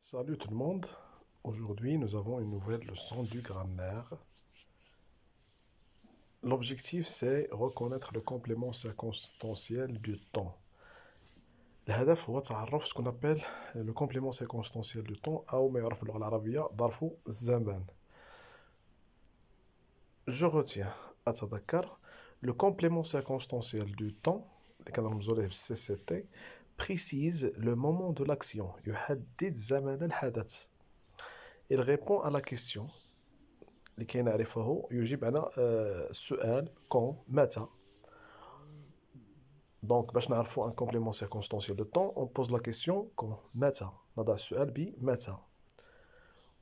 Salut tout le monde. Aujourd'hui, nous avons une nouvelle leçon du grammaire. L'objectif, c'est reconnaître le complément circonstanciel du temps. الهدف هو تعرف ce qu'on appelle le complément circonstanciel du temps أو ما يعرف باللغة العربية ظرف الزمان. Je retiens أتذكر le complément circonstanciel du temps اللي كنرمزوا ليه بالCCT précise le moment de l'action يحدد زمن الحدث. Il répond à la question لكي نعرفه يجيب على السؤال quand متى. Donc باش نعرفوا un complément circonstanciel de temps on pose la question quand متى نضع السؤال ب متى.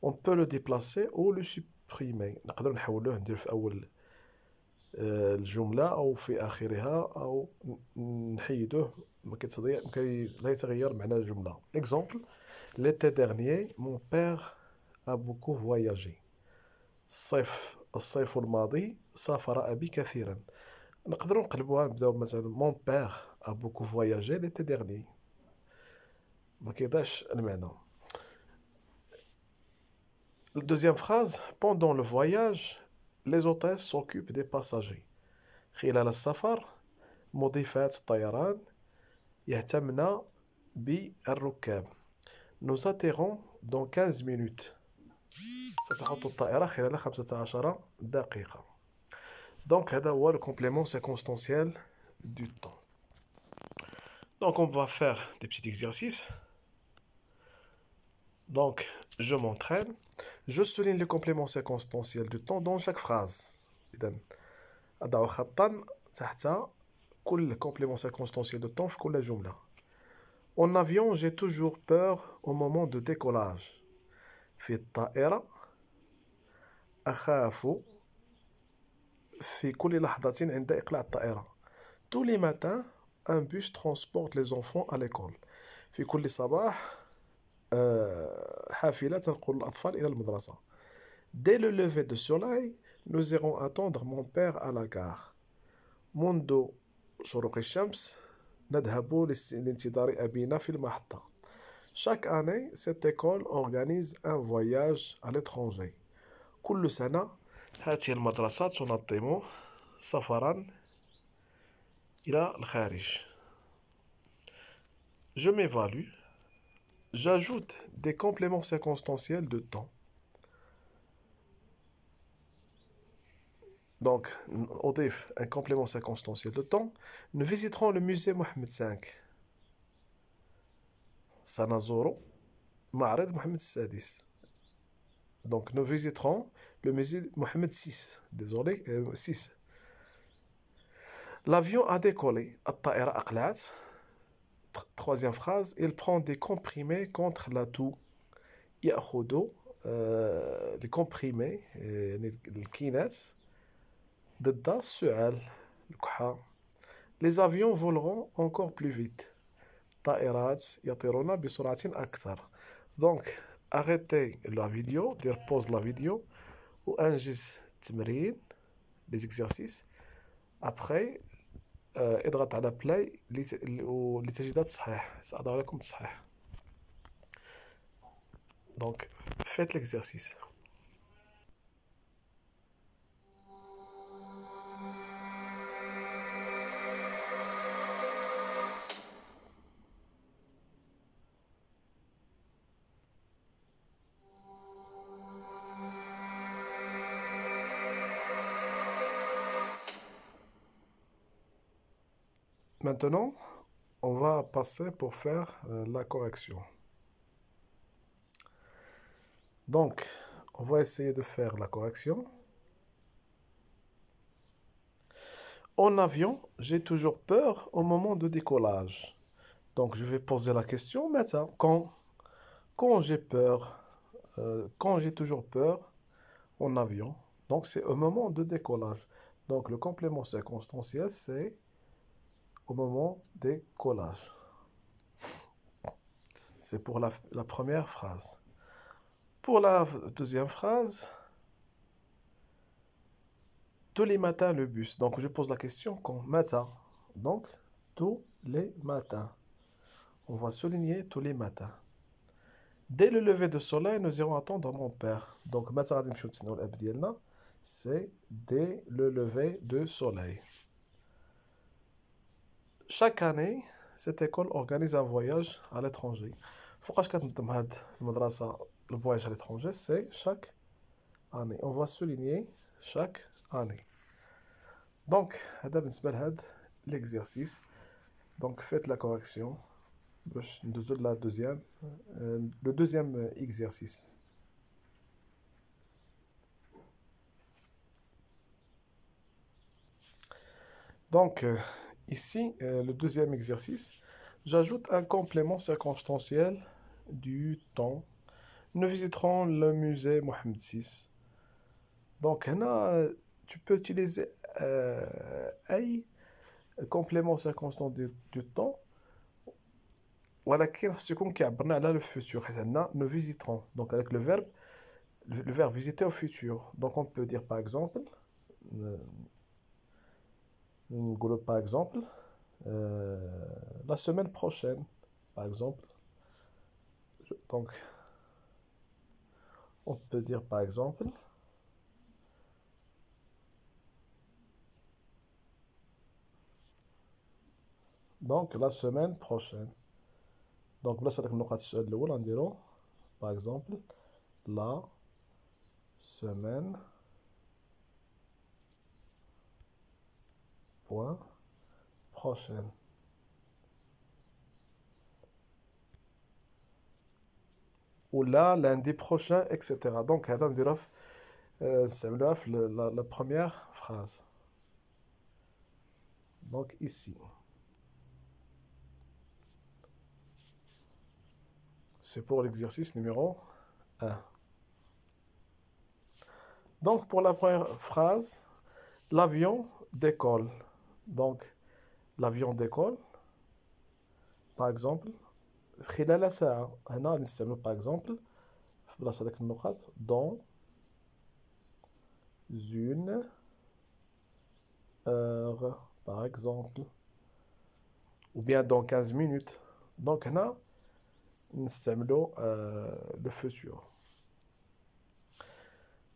On peut le déplacer ou le supprimer. نقدر نحولوه ندير في أول الجملة أو في آخرها أو نحيدوه لا يتغير معنى الجملة. Exemple, l'été dernier mon père a beaucoup voyagé. الصيف الماضي سافر أبي كثيرا. نقدروا نقلبوها نبداو مثلا mon père a beaucoup voyagé l'été dernier. ما كيضيعش المعنى. La deuxième phrase, pendant le voyage, les hôtesses s'occupent des passagers. خلال السفر مضيفات الطيران يهتمن بالركاب. Nous atterrons dans 15 minutes. ستحط الطائرة خلال 15 دقيقة. Donc هذا هو le complément circonstanciel du temps. Donc on va faire des petits exercices. Donc je m'entraîne. Je souligne le complément circonstanciel du temps dans chaque phrase. إذن أضع خطا تحت كل complément circonstanciel du temps في كل جملة. En avion, j'ai toujours peur au moment de décollage. في الطائرة أخاف في كل لحظة عند إقلاع الطائرة. Tous les matins, un bus transporte les enfants à l'école. في كل صباح حافلة تنقل الأطفال إلى المدرسة. Dès le lever du soleil, nous irons attendre mon père à la gare. منذ شروق الشمس نذهب لانتظار أبينا في المحطة. Chaque année, cette école organise un voyage à l'étranger. كل سنة هذه المدرسة تنظم سفرا إلى الخارج. Je m'évalue. J'ajoute des compléments circonstanciels de temps. Donc, أضيف un complément circonstanciel de temps. Nous visiterons le musée Mohamed V. سنزور معرض محمد السادس. Donc, nous visiterons le musée Mohamed VI. Désolé, 6. L'avion a décollé. الطائرة أقلعت. Troisième phrase, il prend des comprimés contre la toux. يأخذ des comprimés الكينات ضد السعال الكحة. Les avions voleront encore plus vite. الطائرات يطيرون بسرعة أكثر. Donc, arrêtez la vidéo, dire pause la vidéo وأنجز التمرين les exercices. Après, اضغط على بلاي لتجد التصحيح. سأضع لكم تصحيح. Donc, faites l'exercice. Maintenant, on va passer pour faire la correction. Donc, on va essayer de faire la correction. En avion, j'ai toujours peur au moment de décollage. Donc, je vais poser la question maintenant. Quand j'ai peur, quand j'ai toujours peur en avion, donc c'est au moment de décollage. Donc, le complément circonstanciel, c'est au moment des collages. C'est pour la première phrase. Pour la deuxième phrase, tous les matins le bus. Donc je pose la question quand matin. Donc tous les matins. On va souligner tous les matins. Dès le lever du soleil, nous irons attendre mon père. Donc, c'est dès le lever du soleil. Chaque année, cette école organise un voyage à l'étranger. فوقاش كتنظم هاد المدرسة le voyage à l'étranger, c'est chaque année. On va souligner chaque année. Donc, هذا بالنسبة لهاد l'exercice. Donc, faites la correction. Le deuxième exercice. Donc, ici, le deuxième exercice, j'ajoute un complément circonstanciel du temps. Nous visiterons le musée Mohamed VI. Donc, là, tu peux utiliser un complément circonstanciel du temps. ولكن خصو يكون كيعبرنا على le futur. حيت عندنا nous visiterons. Donc, avec le verbe visiter au futur. Donc, on peut dire par exemple, par exemple, la semaine prochaine, par exemple. Donc, on peut dire par exemple, donc la semaine prochaine. Donc, là, c'est le نقاط السؤال الأول غنديرو par exemple, la semaine prochaine. Ou là, lundi prochain, etc. Donc, هذا نديروه نستعملوها في la première phrase. Donc, ici. C'est pour l'exercice numéro 1. Donc, pour la première phrase, l'avion décolle. Donc, l'avion décolle. Par exemple, خلال ساعة. هنا نستعملو par exemple في بلاصة هذاك النقاط dans une heure, par exemple. Ou bien dans 15 minutes. Donc, هنا نستعملو le futur.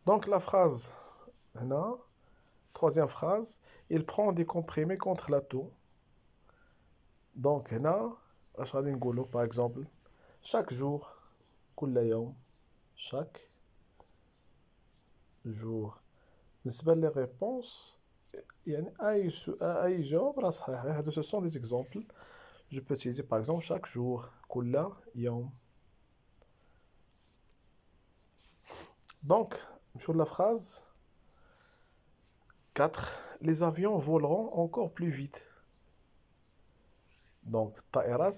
Donc, la phrase, هنا, troisième phrase, il prend des comprimés contre la toux. Donc, هنا, اش غادي نقولو par exemple, chaque jour, كل يوم, chaque jour. بالنسبة لي réponses, يعني أي جواب راه صحيح. هادو ce sont des exemples. Je peux utiliser par exemple chaque jour, كل يوم. Donc, sur la phrase 4, les avions voleront encore plus vite. Donc, الطائرات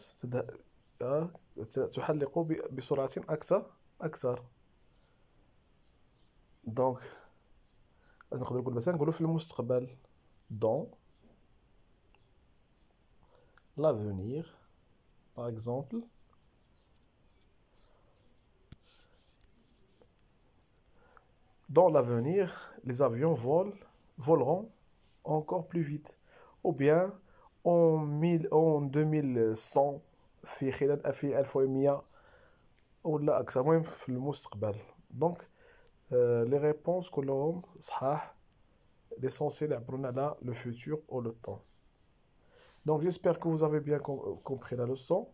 تحلق بسرعة أكثر. Donc, نقدر نقول مثلا نقولوا في المستقبل dans l'avenir, par exemple. Dans l'avenir, les avions voleront encore plus vite. Ou bien en 2100 في 1100 ولا أكثر. المهم في المستقبل. Donc, les réponses كلهم صحاح. L'essentiel يعبرون على le futur ou le temps. Donc, j'espère que vous avez bien compris la leçon.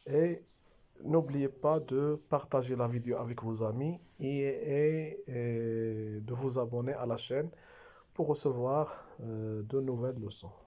Et n'oubliez pas de partager la vidéo avec vos amis et de vous abonner à la chaîne pour recevoir de nouvelles leçons.